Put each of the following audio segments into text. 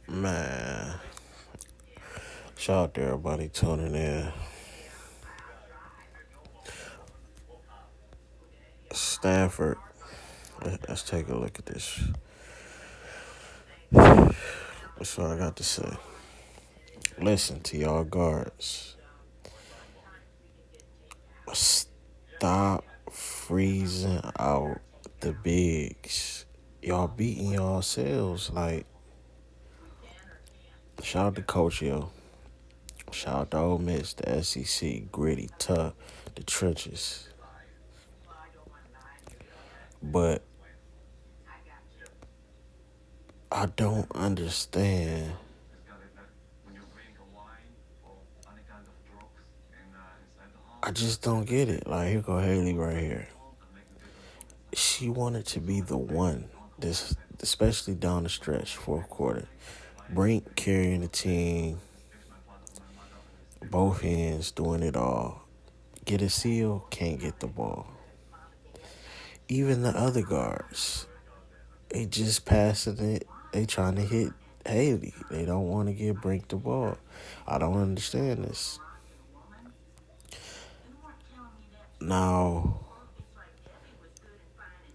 Man, shout out to everybody tuning in. Stanford, let's take a look at this. That's what I got to say. Listen to y'all guards. Stop freezing out the bigs. Y'all beating yourselves. Like, shout out to Coach Yo. Shout out to Ole Miss, the SEC, gritty, tough, the trenches. But I don't understand. I just don't get it. Like, here go Haley right here. She wanted to be the one, this especially down the stretch, fourth quarter. Brink carrying the team, both hands doing it all. Get a seal, can't get the ball. Even the other guards, they just passing it. They trying to hit Haley. They don't want to give Brink the ball. I don't understand this. Now,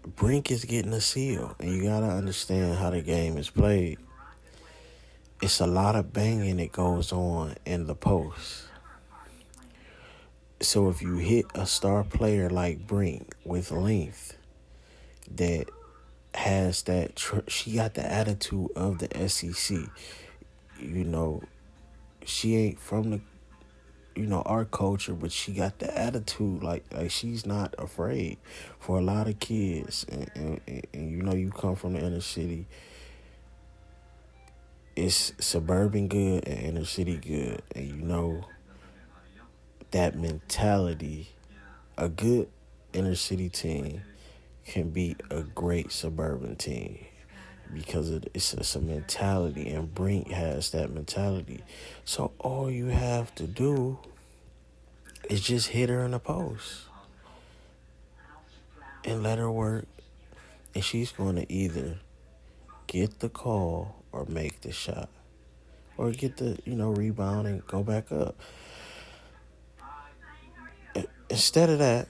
Brink is getting a seal, and you gotta understand how the game is played. It's a lot of banging that goes on in the post. So if you hit a star player like Brink with length that has that, she got the attitude of the SEC. You know, she ain't from the, our culture, but she got the attitude like she's not afraid. For a lot of kids, and you come from the inner city. It's suburban good and inner city good, and that mentality. A good inner city team can beat a great suburban team because it's a mentality, and Brink has that mentality. So all you have to do is just hit her in the post and let her work, and she's going to either get the call or make the shot or get the rebound and go back up. Instead of that,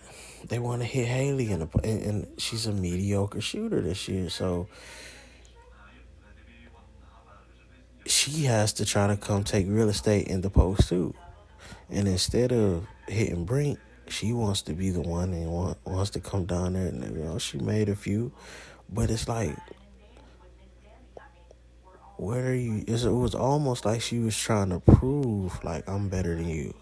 they want to hit Haley and she's a mediocre shooter this year, so she has to try to come take real estate in the post too. And instead of hitting Brink, she wants to be the one and wants to come down there. And she made a few, but it's like, what are you? It was almost like she was trying to prove like I'm better than you.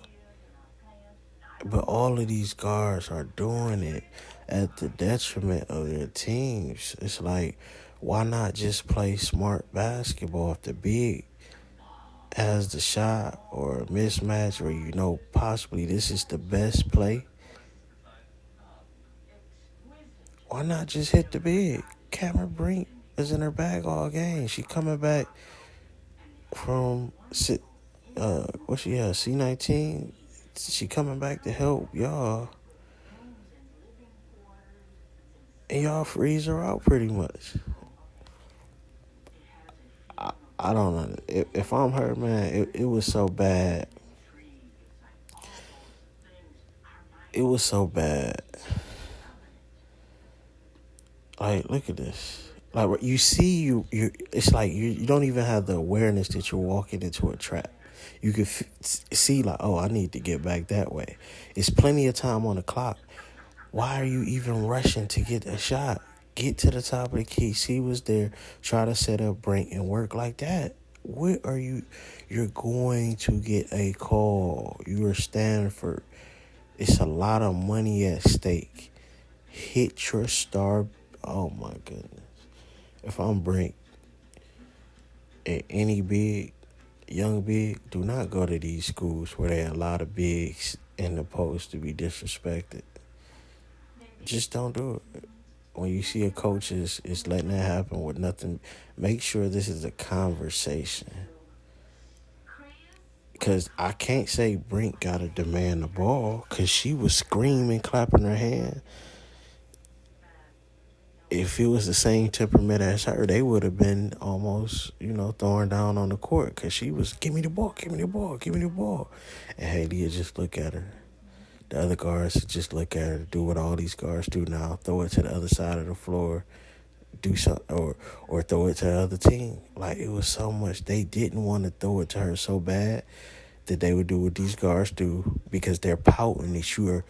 But all of these guards are doing it at the detriment of their teams. It's like, why not just play smart basketball if the big has the shot or a mismatch or possibly this is the best play? Why not just hit the big? Cameron Brink is in her bag all game. She coming back from what she has, C19. She coming back to help y'all, and y'all freeze her out pretty much. I don't know. If I'm her, man, it was so bad. It was so bad. Like, look at this. Like, you see, it's like you don't even have the awareness that you're walking into a trap. You can see, like, oh, I need to get back that way. It's plenty of time on the clock. Why are you even rushing to get a shot? Get to the top of the key. See what's there. Try to set up, Brink, and work like that. What are you? You're going to get a call. You're Stanford. It's a lot of money at stake. Hit your star. Oh, my goodness. If I'm Brink, at any big, young big, do not go to these schools where there are a lot of bigs in the post to be disrespected. Just don't do it. When you see a coach is letting that happen with nothing, make sure this is a conversation. Because I can't say Brink got to demand the ball because she was screaming, clapping her hand. if it was the same temperament as her, they would have been almost, throwing down on the court because she was, give me the ball, give me the ball, give me the ball. And Haley would just look at her. The other guards would just look at her, do what all these guards do now, throw it to the other side of the floor, do something, or throw it to the other team. Like, it was so much. They didn't want to throw it to her so bad that they would do what these guards do because they're pouting that you are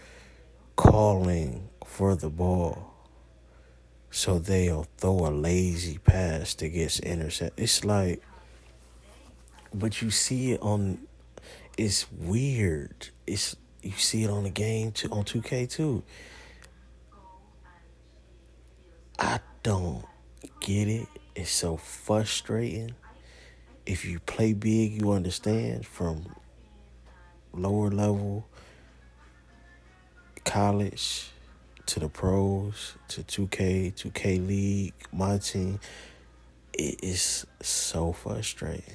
calling for the ball. So they'll throw a lazy pass that gets intercepted. It's like, but you see it it's weird. You see it on the game too, on 2K too. I don't get it. It's so frustrating. If you play big, you understand, from lower level college to the pros to 2K League, my team. It is so frustrating.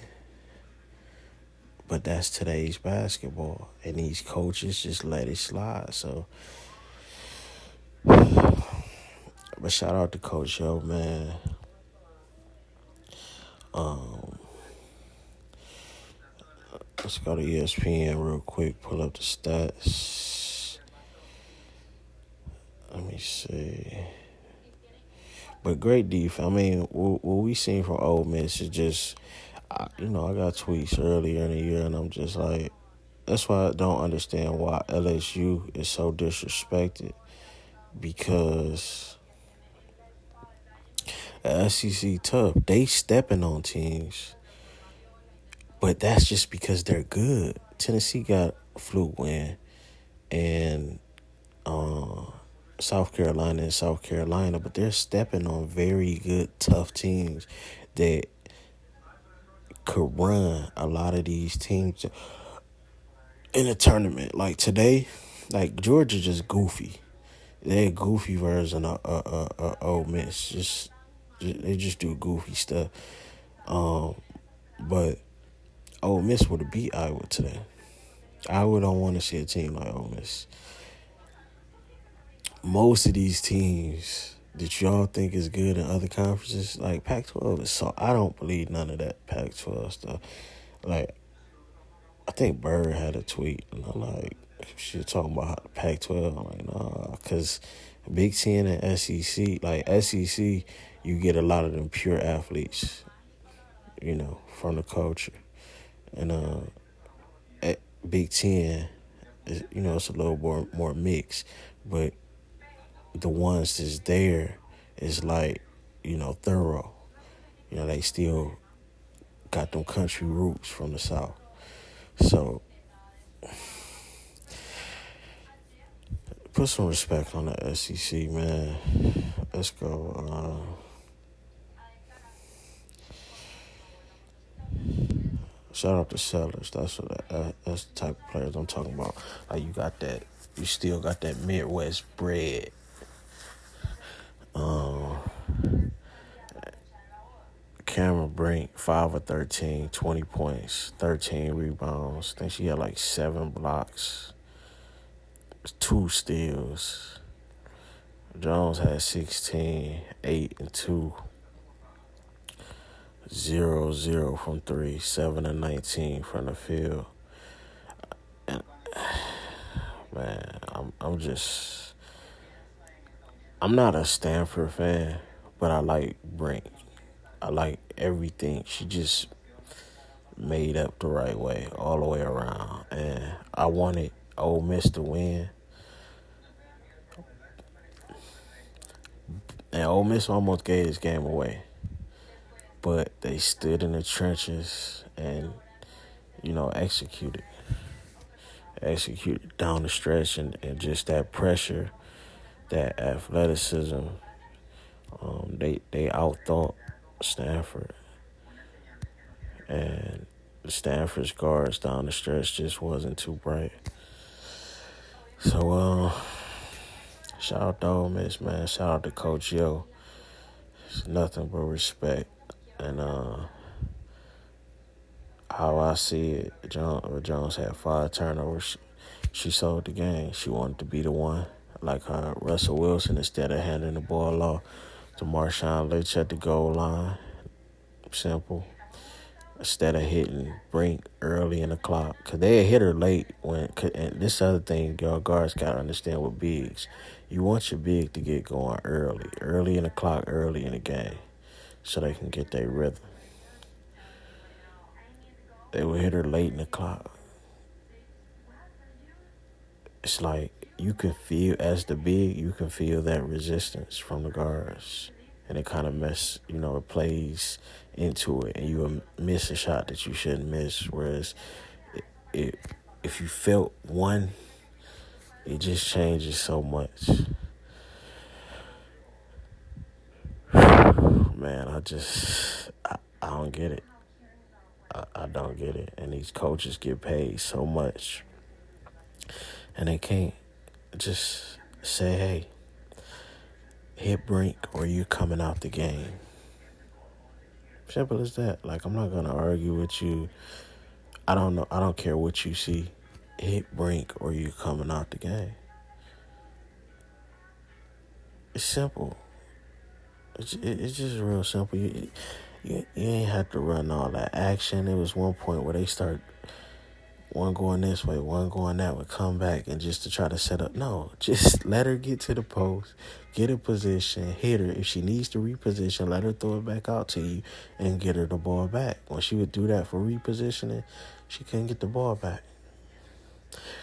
But that's today's basketball, and these coaches just let it slide. So, but shout out to Coach Yo, man. Let's go to ESPN real quick. Pull up the stats. Let me see. But great defense. I mean, what we seen from Ole Miss is just, I got tweets earlier in the year, and I'm just like, that's why I don't understand why LSU is so disrespected, because the SEC tough. They stepping on teams, but that's just because they're good. Tennessee got a fluke win, and South Carolina, but they're stepping on very good, tough teams that could run a lot of these teams in a tournament. Like today, like Georgia just goofy. They're a goofy version of Ole Miss. They just do goofy stuff. But Ole Miss would have beat Iowa today. Iowa don't want to see a team like Ole Miss. Most of these teams that y'all think is good in other conferences, like Pac-12 is so, I don't believe none of that Pac-12 stuff. Like, I think Bird had a tweet, and I'm like, she was talking about the Pac-12. I'm like, nah, because Big Ten and SEC, like SEC, you get a lot of them pure athletes, from the culture. And at Big Ten, it's a little more mixed, but the ones that's there is like, thorough. They still got them country roots from the South. So put some respect on the SEC, man. Let's go. Shout out to Sellers. That's the type of players I'm talking about. Like, you still got that Midwest bread. Cameron Brink, 5 of 13, 20 points, 13 rebounds. I think she had like 7 blocks, 2 steals. Jones had 16, 8 and 2, 0 from 3, 7 and 19 from the field. And, man, I'm not a Stanford fan, but I like Brink. I like everything. She just made up the right way, all the way around. And I wanted Ole Miss to win. And Ole Miss almost gave this game away. But they stood in the trenches and, executed. Executed down the stretch, and just that pressure, that athleticism. They outthought Stanford. And Stanford's guards down the stretch just wasn't too bright. So, shout out to Ole Miss, man. Shout out to Coach Yo. It's nothing but respect. And how I see it, Jones had 5 turnovers. She sold the game. She wanted to be the one, like Russell Wilson, instead of handing the ball off. to Marshawn Lynch at the goal line. Simple. Instead of hitting Brink early in the clock. Because they hit her late. And this other thing, y'all guards got to understand with bigs. You want your big to get going early. Early in the clock, early in the game. So they can get their rhythm. They would hit her late in the clock. It's like you can feel, as the big, you can feel that resistance from the guards. And it kind of it plays into it. And you will miss a shot that you shouldn't miss. Whereas if you felt one, it just changes so much. Man, I don't get it. I don't get it. And these coaches get paid so much. And they can't just say, hey, hit Brink or you coming out the game. Simple as that. Like, I'm not going to argue with you. I don't know. I don't care what you see. Hit Brink or you coming out the game. It's simple. It's just real simple. You ain't have to run all that action. There was one point where they start one going this way, one going that way, come back and just to try to set up. No, just let her get to the post, get a position, hit her. If she needs to reposition, let her throw it back out to you and get her the ball back. When she would do that for repositioning, she couldn't get the ball back.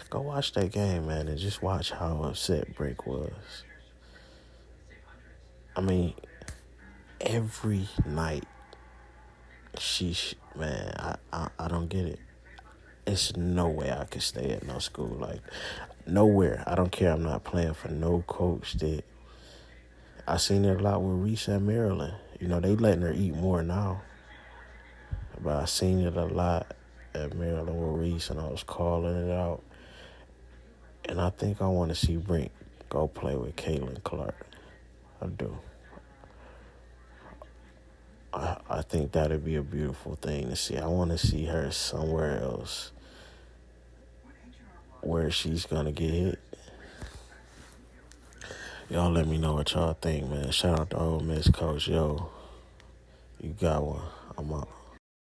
Go watch that game, man, and just watch how upset Brink was. I mean, every night, I don't get it. It's no way I could stay at no school. Like, nowhere. I don't care. I'm not playing for no coach that. I seen it a lot with Reese at Maryland. They letting her eat more now. But I seen it a lot at Maryland with Reese, and I was calling it out. And I think I want to see Brink go play with Caitlin Clark. I do. I think that'd be a beautiful thing to see. I want to see her somewhere else where she's going to get hit. Y'all let me know what y'all think, man. Shout out to Ole Miss coach. Yo, you got one. I'm out.